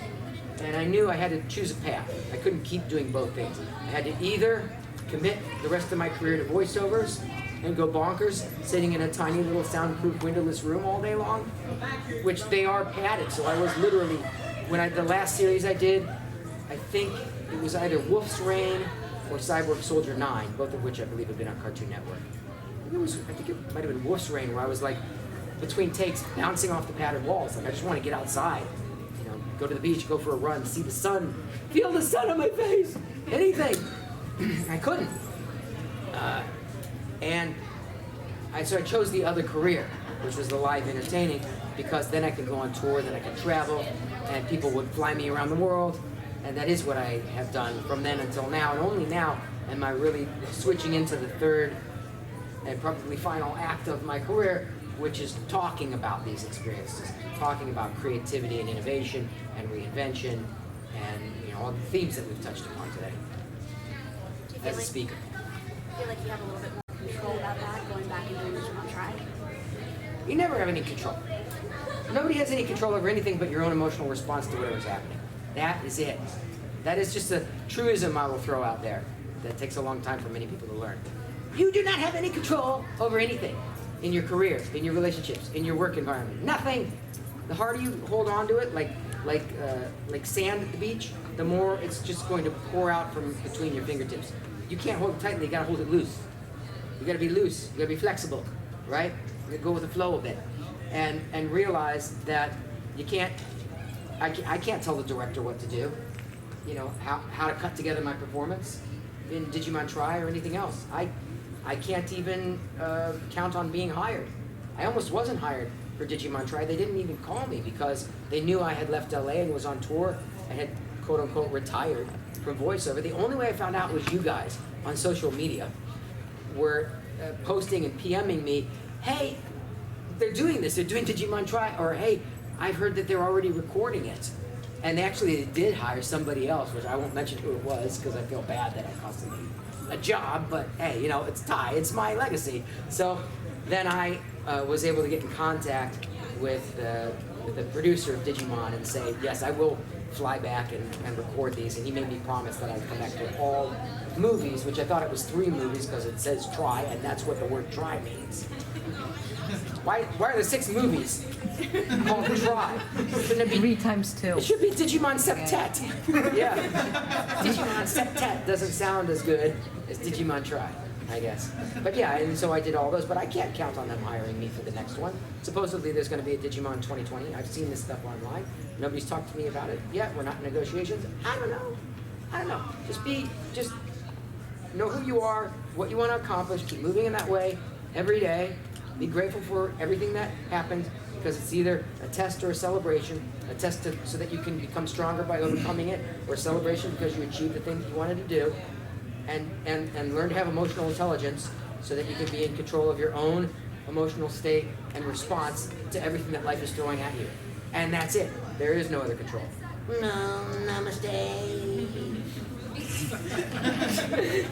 and I knew I had to choose a path. I couldn't keep doing both things. I had to either commit the rest of my career to voiceovers and go bonkers, sitting in a tiny little soundproof windowless room all day long, which they are padded. So I was literally, the last series I did, I think it was either Wolf's Rain or Cyborg Soldier 9, both of which I believe have been on Cartoon Network. I think it might have been Wolf's Rain, where I was like, between takes, bouncing off the padded walls. Like, I just want to get outside, you know, go to the beach, go for a run, see the sun, feel the sun on my face, anything. I couldn't. So I chose the other career, which was the live entertaining, because then I could go on tour, then I could travel, and people would fly me around the world, and that is what I have done from then until now, and only now am I really switching into the third and probably final act of my career, which is talking about these experiences, talking about creativity and innovation and reinvention, and you know all the themes that we've touched upon today as a speaker. I feel like you have a little bit more control about that, going back and doing Digimon Try. You never have any control. Nobody has any control over anything but your own emotional response to whatever's happening. That is it. That is just a truism I will throw out there that takes a long time for many people to learn. You do not have any control over anything in your career, in your relationships, in your work environment. Nothing. The harder you hold on to it, like sand at the beach, the more it's just going to pour out from between your fingertips. You can't hold it tightly, you gotta hold it loose. You gotta be loose, you gotta be flexible, right? You gotta go with the flow a bit. And realize that you can't, I can't tell the director what to do, you know, how to cut together my performance in Digimon Try or anything else. I can't even count on being hired. I almost wasn't hired for Digimon Try. They didn't even call me because they knew I had left LA and was on tour and had quote unquote retired from voiceover. The only way I found out was you guys on social media were posting and PMing me, hey, they're doing this, they're doing Digimon Try, or hey, I've heard that they're already recording it. And they did hire somebody else, which I won't mention who it was because I feel bad that I cost them a job, but hey, you know, it's Ty, it's my legacy. So then I was able to get in contact with the producer of Digimon and say, yes, I will fly back and record these, and he made me promise that I'd come back to all movies, which I thought it was 3 movies because it says try, and that's what the word try means. Why are there 6 movies called Try? Shouldn't it be 3 times 2? It should be Digimon Septet. Yeah. Digimon Septet doesn't sound as good as Digimon Try, I guess. But yeah, and so I did all those, but I can't count on them hiring me for the next one. Supposedly there's going to be a Digimon 2020. I've seen this stuff online. Nobody's talked to me about it yet. We're not in negotiations. I don't know. Just know who you are, what you want to accomplish, keep moving in that way every day. Be grateful for everything that happened, because it's either a test or a celebration, a test so that you can become stronger by overcoming it, or a celebration because you achieved the thing that you wanted to do, and learn to have emotional intelligence so that you can be in control of your own emotional state and response to everything that life is throwing at you. And that's it. There is no other control. No, namaste.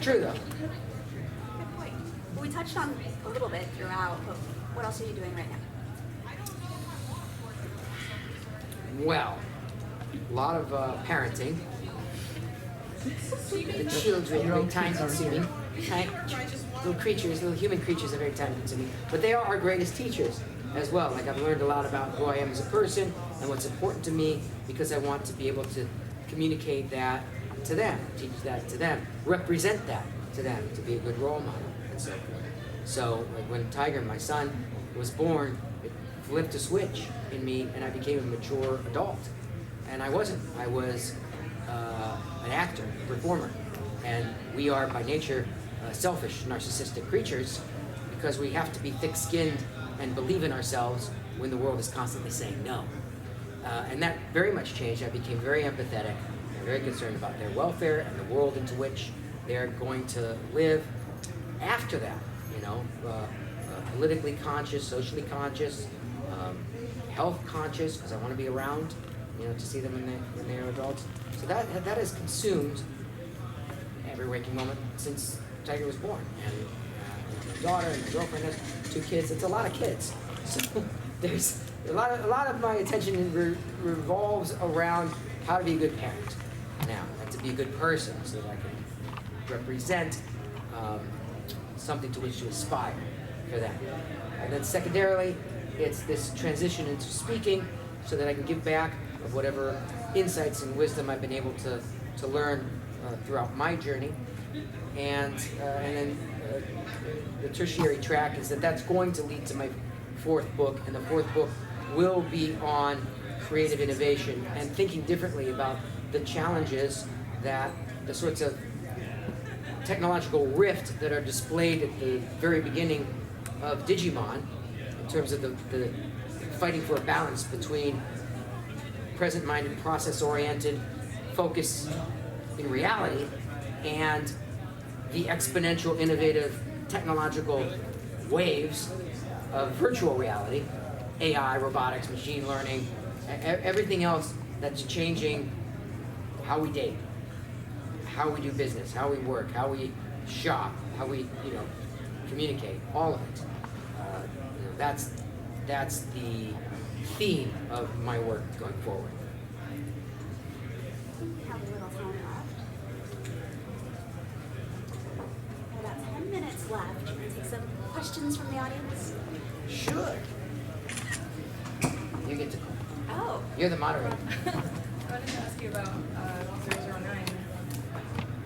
True though. Good point. Well, we touched on a little bit throughout, but what else are you doing right now? Well, a lot of parenting. The children are very time consuming. Little creatures, little human creatures are very time consuming. But they are our greatest teachers as well. Like I've learned a lot about who I am as a person and what's important to me because I want to be able to communicate that to them, teach that to them, represent that to them, to be a good role model and so forth. So like when Tiger, my son, was born, it flipped a switch in me and I became a mature adult. And I wasn't. I was an actor, a performer. And we are by nature selfish, narcissistic creatures because we have to be thick-skinned and believe in ourselves when the world is constantly saying no. And that very much changed. I became very empathetic and very concerned about their welfare and the world into which they're going to live after that, you know, politically conscious, socially conscious, health conscious, because I want to be around, you know, to see them when they're adults. So that has consumed every waking moment since Tiger was born. And my daughter and my girlfriend has 2 kids. It's a lot of kids. So there's a lot of my attention revolves around how to be a good parent now, and to be a good person so that I can represent something to which to aspire for that. And then secondarily, it's this transition into speaking so that I can give back of whatever insights and wisdom I've been able to learn throughout my journey. And then the tertiary track is that's going to lead to my 4th book, and the 4th book will be on creative innovation and thinking differently about the challenges that the sorts of technological rift that are displayed at the very beginning of Digimon in terms of the fighting for a balance between present-minded, process-oriented focus in reality and the exponential, innovative, technological waves of virtual reality, AI, robotics, machine learning, everything else that's changing how we date, how we do business, how we work, how we shop, how we, you know, communicate, all of it. You know, that's the theme of my work going forward. We have a little time left. About 10 minutes left. Do you want to take some questions from the audience? Sure. You get to call. Oh. You're the moderator. I wanted to ask you about 009.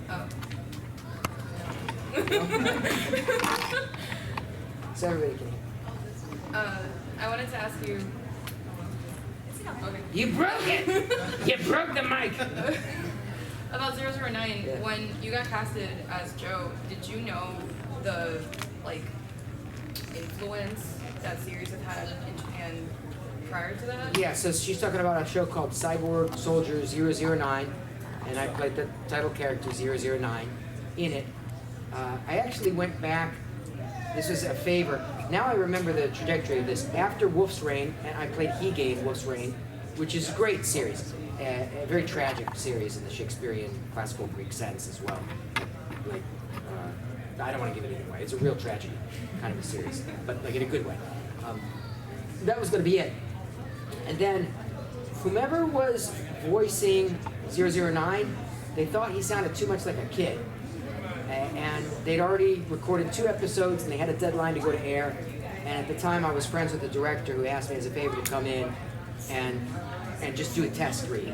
Oh. So everybody can hear. I wanted to ask you. Okay. You broke it! You broke the mic! About 009, Yeah. when you got casted as Joe, did you know the influence that series had had in Japan prior to that? Yeah, so she's talking about a show called Cyborg Soldier 009, and I played the title character 009 in it. I actually went back, this was a favor. Now I remember the trajectory of this. After Wolf's Reign, and I played Hige in Wolf's Reign, which is a great series, a very tragic series in the Shakespearean classical Greek sense as well. Like, I don't want to give anything away. It's a real tragedy kind of a series, but like in a good way. That was going to be it. And then whomever was voicing 009, they thought he sounded too much like a kid. And they'd already recorded 2 episodes and they had a deadline to go to air. And at the time I was friends with the director who asked me as a favor to come in and just do a test read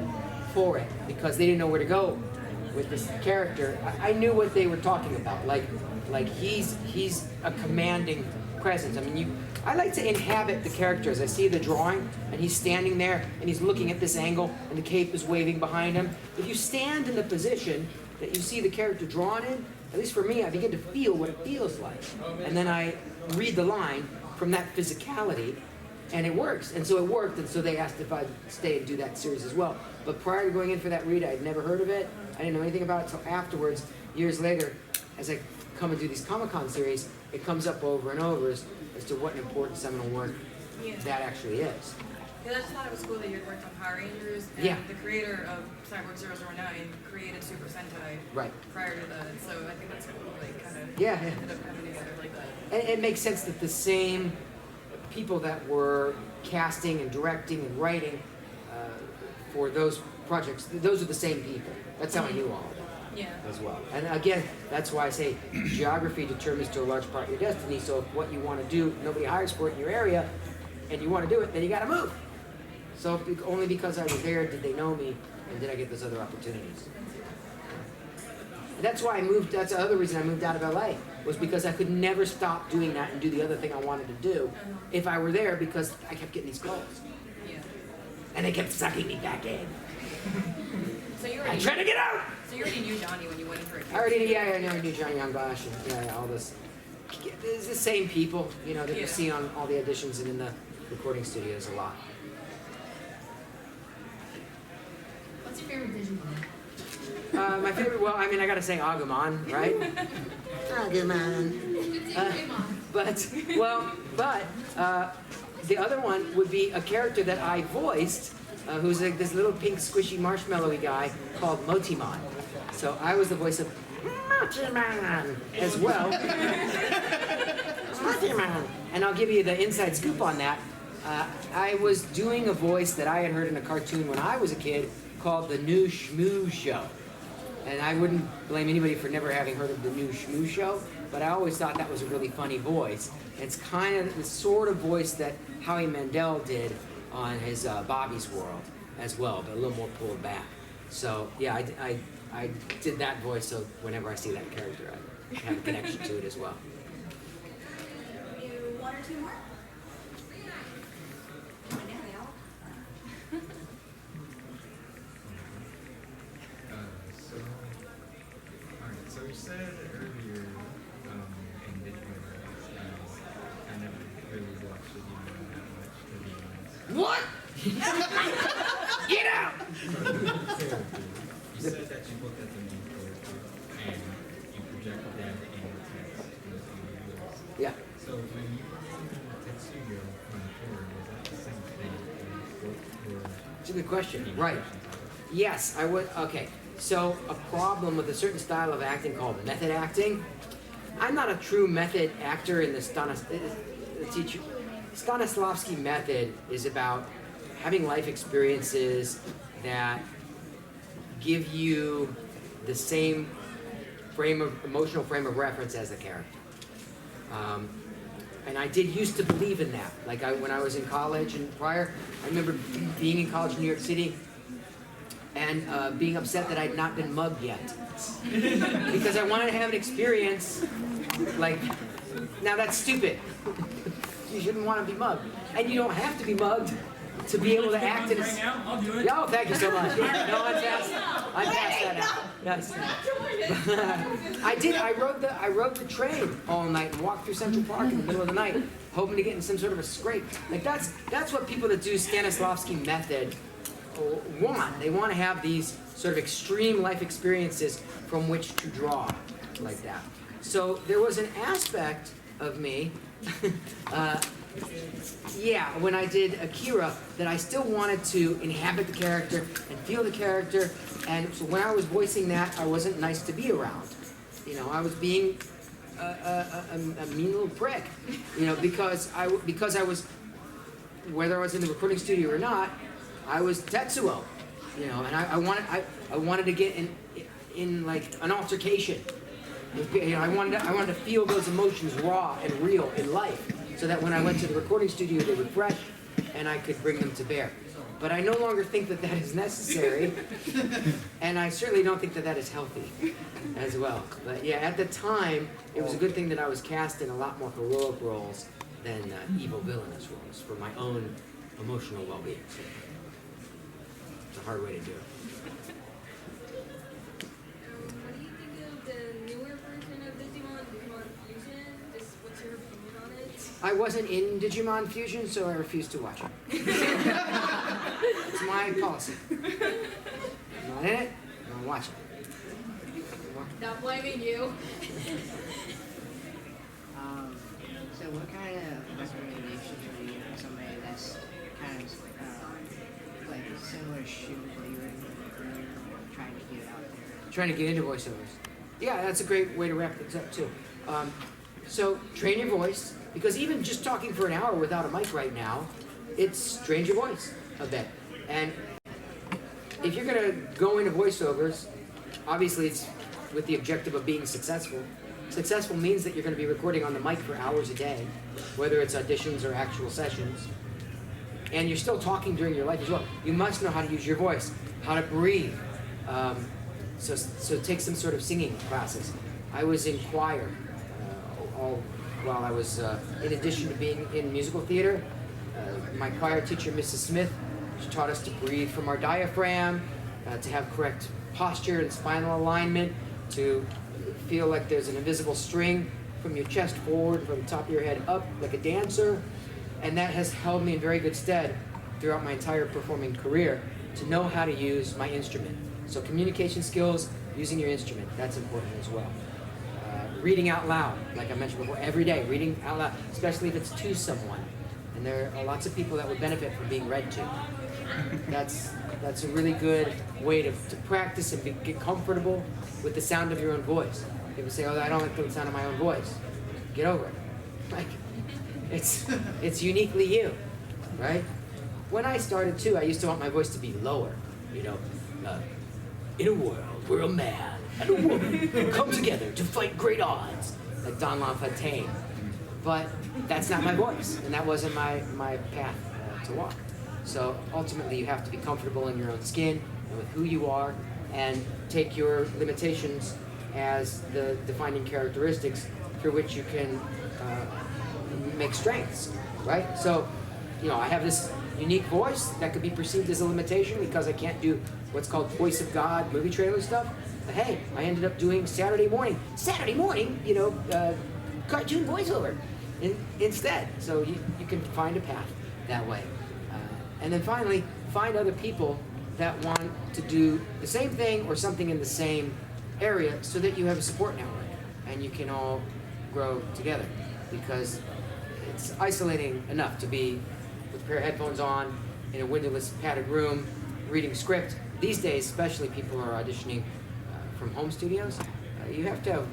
for it because they didn't know where to go with this character. I knew what they were talking about. Like he's a commanding presence. I mean, I like to inhabit the characters. I see the drawing, and he's standing there, and he's looking at this angle, and the cape is waving behind him. If you stand in the position that you see the character drawn in, at least for me, I begin to feel what it feels like. And then I read the line from that physicality, And it works, and so it worked, and so they asked if I'd stay and do that series as well. But prior to going in for that read, I'd never heard of it. I didn't know anything about it until afterwards, years later, as I come and do these Comic-Con series, it comes up over and over as to what an important seminal work that actually is. Yeah, I just thought it was cool that you had worked on Power Rangers, and Yeah. the creator of Cyborg 009 created Super Sentai Right. prior to that, so I think that's cool, like, kind of Yeah. ended up coming together like that. And it makes sense that the same people that were casting and directing and writing for those projects, those are the same people. That's how I knew all of them. Yeah. As well. And again, that's why I say geography determines to a large part your destiny. So if what you want to do, nobody hires for it in your area, and you want to do it, then you got to move. So only because I was there did they know me, and did I get those other opportunities. And that's why I moved. That's the other reason I moved out of LA, was because I could never stop doing that and do the other thing I wanted to do if I were there, because I kept getting these calls. Yeah. And they kept sucking me back in. So you I'm already, trying to get out! so you already knew Johnny when you went in for it. I knew Johnny Youngbosh and all this. It's the same people, that you see on all the auditions and in the recording studios a lot. What's your favorite Digimon? My favorite, well, I gotta say Agumon, right? Agumon. It's Digimon. But the other one would be a character that I voiced, who's like this little pink squishy marshmallowy guy called Motimon. So I was the voice of Motimon as well. Motimon. And I'll give you the inside scoop on that. I was doing a voice that I had heard in a cartoon when I was a kid called The New Shmoo Show. And I wouldn't blame anybody for never having heard of The New Shmoo Show, but I always thought that was a really funny voice. It's kind of the sort of voice that Howie Mandel did on his Bobby's World as well, but a little more pulled back. So yeah, I did that voice, so whenever I see that character, I have a connection to it as well. Do one or two more? Come on now, y'all. So you said earlier in Digimon, I never really watched Digimon that much, to be honest. What? Get out! You said that you looked at the main character and you projected that in the text in the videos. Yeah. So when you were Tetsuo from Akira, was that the same thing? It's a good question. Right. Yes, I would. Okay. So a problem with a certain style of acting called method acting. I'm not a true method actor in the Stanislavski method is about having life experiences that give you the same emotional frame of reference as the character. And I did used to believe in that. Like when I was in college and prior, I remember being in college in New York City and being upset that I'd not been mugged yet. Because I wanted to have an experience like, now that's stupid. You shouldn't want to be mugged. And you don't have to be mugged to be able to act in a... Right now, I'll do it. Oh, thank you so much. No, I'm past that now. Yes. I rode the train all night and walked through Central Park in the middle of the night, hoping to get in some sort of a scrape. Like that's what people that do Stanislavski method want. They want to have these sort of extreme life experiences from which to draw like that. So there was an aspect of me, when I did Akira, that I still wanted to inhabit the character and feel the character. And so when I was voicing that, I wasn't nice to be around. I was being a mean little prick. Because I was, whether I was in the recording studio or not, I was Tetsuo. And I wanted to get in like an altercation. I wanted to feel those emotions raw and real in life, so that when I went to the recording studio, they were fresh, and I could bring them to bear. But I no longer think that that is necessary, and I certainly don't think that that is healthy as well. But yeah, at the time, it was a good thing that I was cast in a lot more heroic roles than evil villainous roles for my own emotional well-being. It's a hard way to do it. What do you think of the newer version of Digimon, Digimon Fusion? Just what's your opinion on it? I wasn't in Digimon Fusion, so I refused to watch it. It's my policy. I'm not in it, I don't watch it. Not blaming you. So what kind of recommendations would you give for somebody that's kind of like similar shoe what you're in trying to get out there? Trying to get into voiceovers. Yeah, that's a great way to wrap this up too. So train your voice, because even just talking for an hour without a mic right now, it's trained your voice a bit. And if you're gonna go into voiceovers, obviously it's with the objective of being successful. Successful means that you're gonna be recording on the mic for hours a day, whether it's auditions or actual sessions. And you're still talking during your life as well. You must know how to use your voice, how to breathe. So take some sort of singing classes. I was in choir all while I was, in addition to being in musical theater. My choir teacher, Mrs. Smith, she taught us to breathe from our diaphragm, to have correct posture and spinal alignment, to feel like there's an invisible string from your chest forward, from the top of your head up, like a dancer. And that has held me in very good stead throughout my entire performing career, to know how to use my instrument. So communication skills, using your instrument, that's important as well. Reading out loud, like I mentioned before, every day, reading out loud, especially if it's to someone. And there are lots of people that would benefit from being read to. That's a really good way to practice and get comfortable with the sound of your own voice. People say, oh, I don't like the sound of my own voice. Get over it. Like, it's uniquely you, right? When I started too, I used to want my voice to be lower, you know. In a world where a man and a woman come together to fight great odds, like Don LaFontaine. But that's not my voice, and that wasn't my path to walk. So ultimately, you have to be comfortable in your own skin and with who you are, and take your limitations as the defining characteristics through which you can make strengths, right? So, you know, I have this unique voice that could be perceived as a limitation because I can't do what's called voice of God movie trailer stuff. But hey, I ended up doing Saturday morning, you know, cartoon voiceover instead. So you can find a path that way. And then finally, find other people that want to do the same thing or something in the same area, so that you have a support network and you can all grow together. Because it's isolating enough to be with a pair of headphones on in a windowless padded room reading script. These days, especially, people are auditioning from home studios. You have to have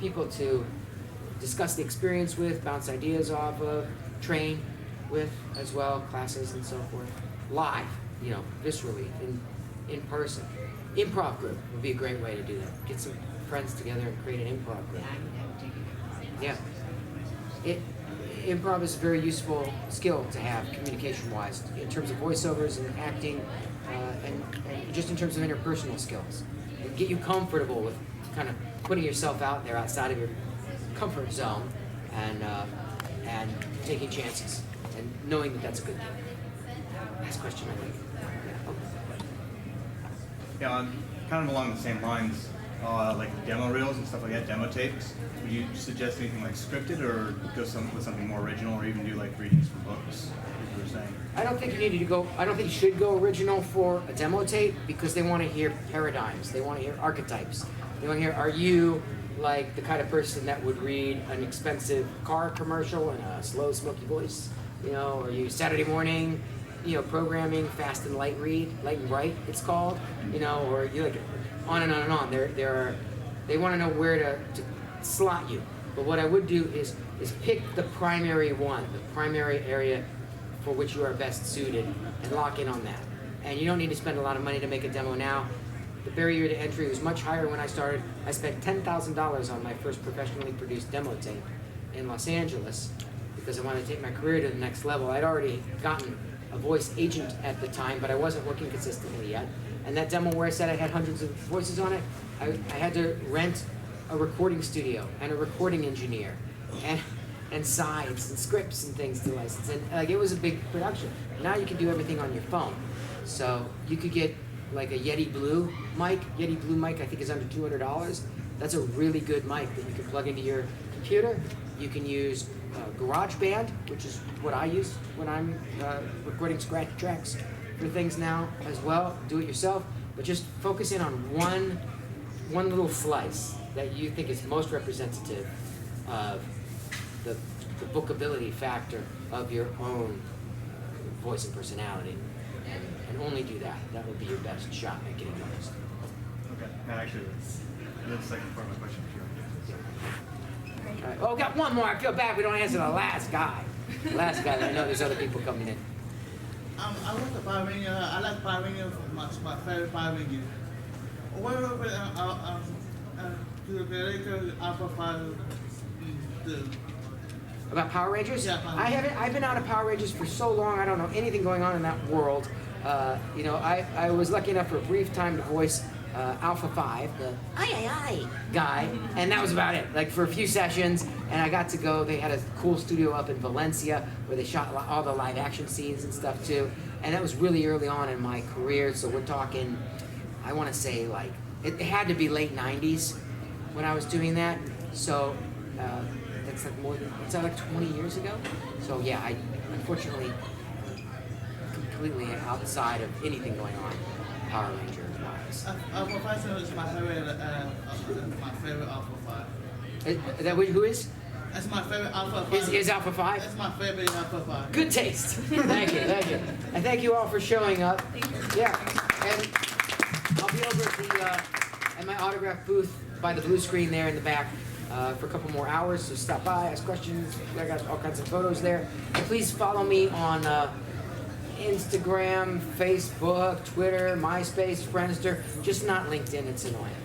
people to discuss the experience with, bounce ideas off of, train with as well, classes and so forth. Live, you know, viscerally, in person. Improv group would be a great way to do that. Get some friends together and create an improv group. Yeah. Improv is a very useful skill to have communication-wise, in terms of voiceovers and acting, and just in terms of interpersonal skills. And get you comfortable with kind of putting yourself out there outside of your comfort zone, and taking chances, and knowing that that's a good thing. Last question, I think. Yeah, kind of along the same lines, like demo reels and stuff like that, demo tapes. Would you suggest anything like scripted, or go with something more original, or even do like readings from books, as you were saying? I don't think you should go original for a demo tape, because they want to hear paradigms. They want to hear archetypes. They want to hear, are you like the kind of person that would read an expensive car commercial in a slow, smoky voice? You know, are you Saturday morning, you know, programming, fast and light read, light and bright, it's called, you know, or you like on and on and on. They want to know where to slot you. But what I would do is pick the primary one, the primary area for which you are best suited, and lock in on that. And you don't need to spend a lot of money to make a demo now. The barrier to entry was much higher when I started. I spent $10,000 on my first professionally produced demo tape in Los Angeles, because I wanted to take my career to the next level. I'd already gotten a voice agent at the time, but I wasn't working consistently yet. And that demo where I said I had hundreds of voices on it, I had to rent a recording studio and a recording engineer and sides and scripts and things to license. And like, it was a big production. Now you can do everything on your phone. So you could get like a Yeti Blue mic. Yeti Blue mic, I think, is under $200. That's a really good mic that you can plug into your computer. You can use GarageBand, which is what I use when I'm recording scratch tracks for things now as well. Do it yourself, but just focus in on one little slice that you think is most representative of the bookability factor of your own voice and personality, and only do that. That will be your best shot at getting noticed. Okay. No, actually, the second part of my question is here. All right. Oh, got one more. I feel bad we don't answer the last guy. Last guy. I know there's other people coming in. I was a Power Ranger. I like Power Ranger. My favorite Power Ranger. What about the character Alpha 5? About Power Rangers? Yeah, Power I've been out of Power Rangers for so long. I don't know anything going on in that world. I was lucky enough for a brief time to voice Alpha 5, the aye guy, and that was about it. Like for a few sessions, and I got to go. They had a cool studio up in Valencia where they shot all the live action scenes and stuff too. And that was really early on in my career. So we're talking, I want to say like it had to be late '90s when I was doing that. So that's like it's like 20 years ago. So yeah, I unfortunately completely outside of anything going on Power Ranger wise. Alpha 5 is my favorite Alpha 5. Who is? That's my favorite Alpha 5. Is Alpha 5? That's my favorite Alpha 5. Good taste. Thank you. And thank you all for showing up. Yeah. And I'll be over at my autograph booth by the blue screen there in the back for a couple more hours. So stop by, ask questions. I got all kinds of photos there. And please follow me on Instagram, Facebook, Twitter, MySpace, Friendster. Just not LinkedIn. It's annoying.